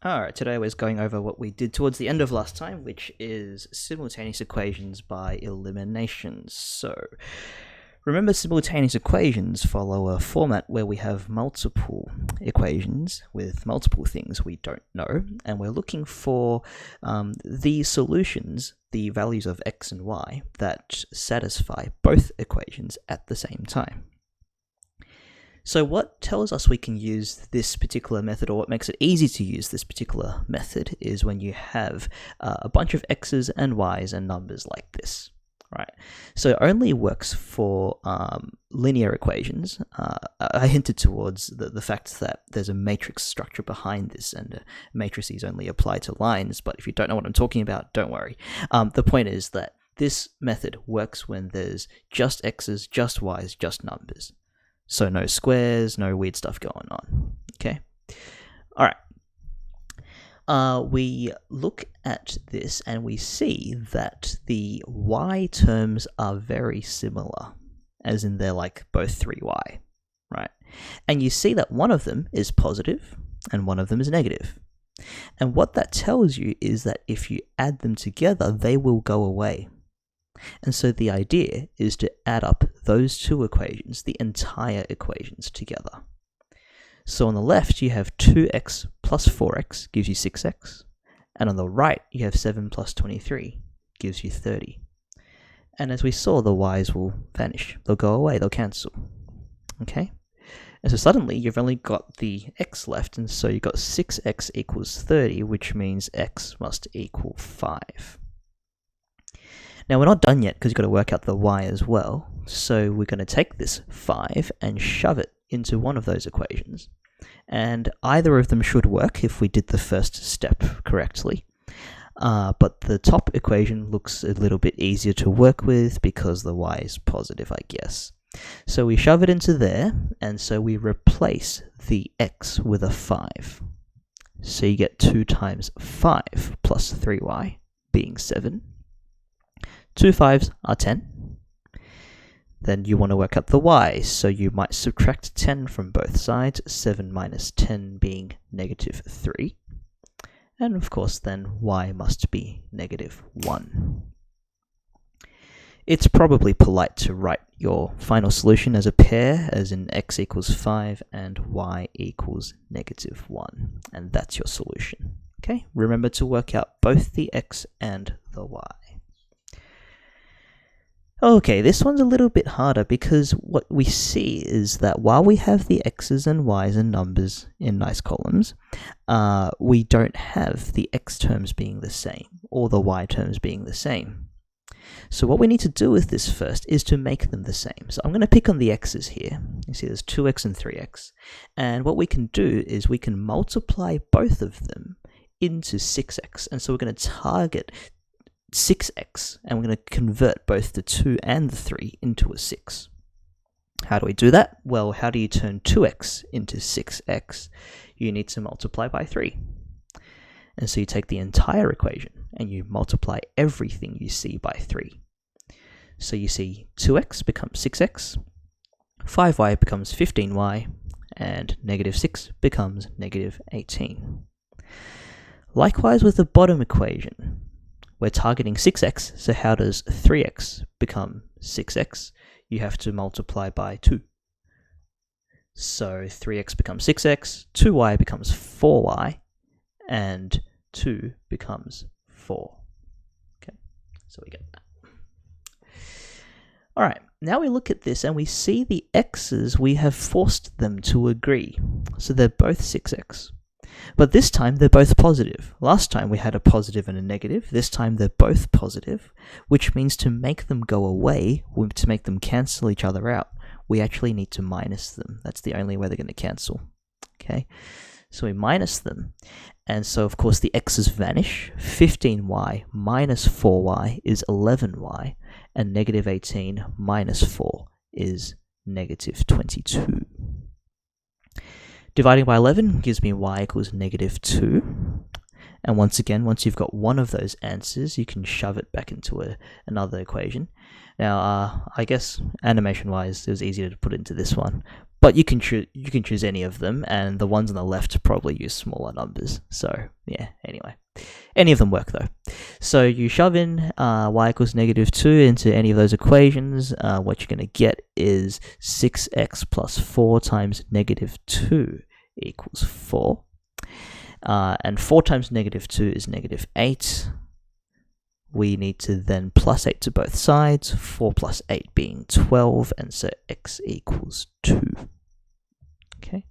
Alright, today we're going over what we did towards the end of last time, which is simultaneous equations by elimination. So, remember, simultaneous equations follow a format where we have multiple equations with multiple things we don't know, and we're looking for the solutions, the values of x and y, that satisfy both equations at the same time. So what tells us we can use this particular method, or what makes it easy to use this particular method, is when you have a bunch of x's and y's and numbers like this, right? So it only works for linear equations. I hinted towards the fact that there's a matrix structure behind this, and matrices only apply to lines, but if you don't know what I'm talking about, don't worry. The point is that this method works when there's just x's, just y's, just numbers. So no squares, no weird stuff going on, okay? All right. We look at this and we see that the y terms are very similar, as in they're like both 3y, right? And you see that one of them is positive and one of them is negative. And what that tells you is that if you add them together, they will go away. And so the idea is to add up those two equations, the entire equations, together. So on the left you have 2x plus 4x gives you 6x, and on the right you have 7 plus 23 gives you 30. And as we saw, the y's will vanish, they'll go away, they'll cancel. Okay? And so suddenly you've only got the x left, and so you've got 6x equals 30, which means x must equal 5. Now we're not done yet because you've got to work out the y as well, so we're going to take this 5 and shove it into one of those equations, and either of them should work if we did the first step correctly, but the top equation looks a little bit easier to work with because the y is positive, I guess. So we shove it into there, and so we replace the x with a 5. So you get 2 times 5 plus 3y being 7. 2 5s are 10. Then you want to work out the y, so you might subtract 10 from both sides, 7 minus 10 being negative 3. And of course then y must be negative 1. It's probably polite to write your final solution as a pair, as in x equals 5 and y equals negative 1. And that's your solution. Okay, remember to work out both the x and the y. Okay, this one's a little bit harder because what we see is that while we have the x's and y's and numbers in nice columns, we don't have the x terms being the same or the y terms being the same. So what we need to do with this first is to make them the same. So I'm going to pick on the x's here. You see there's 2x and 3x. And what we can do is we can multiply both of them into 6x. And so we're going to target 6x, and we're going to convert both the 2 and the 3 into a 6. How do we do that? Well, how do you turn 2x into 6x? You need to multiply by 3. And so you take the entire equation and you multiply everything you see by 3. So you see 2x becomes 6x, 5y becomes 15y, and negative 6 becomes negative 18. Likewise with the bottom equation. We're targeting 6x, so how does 3x become 6x? You have to multiply by 2. So 3x becomes 6x, 2y becomes 4y, and 2 becomes 4. Okay, so we get that. Alright, now we look at this and we see the x's, we have forced them to agree. So they're both 6x. But this time they're both positive. Last time we had a positive and a negative. This time they're both positive, which means to make them go away, to make them cancel each other out, we actually need to minus them. That's the only way they're going to cancel. Okay, so we minus them. And so of course the x's vanish. 15y minus 4y is 11y, and negative 18 minus 4 is negative 22. Dividing by 11 gives me y equals negative 2. And once again, once you've got one of those answers, you can shove it back into another equation. Now, I guess animation-wise, it was easier to put into this one. but you can choose any of them, and the ones on the left probably use smaller numbers. So yeah, anyway, any of them work though. So you shove in y equals -2 into any of those equations. What you're going to get is 6x plus 4 times -2 equals 4. And 4 times -2 is -8. We need to then plus 8 to both sides, 4 plus 8 being 12, and so x equals 2. Okay,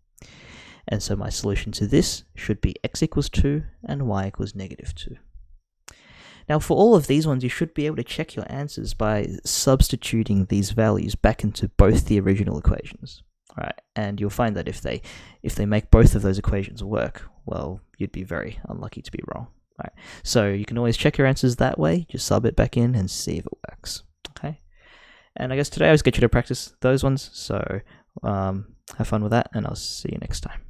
and so my solution to this should be x equals 2 and y equals -2. Now for all of these ones, you should be able to check your answers by substituting these values back into both the original equations. Right, and you'll find that if they make both of those equations work, well, you'd be very unlucky to be wrong. Right, so you can always check your answers that way. Just sub it back in and see if it works. Okay, and I guess today I was get you to practice those ones. So have fun with that, and I'll see you next time.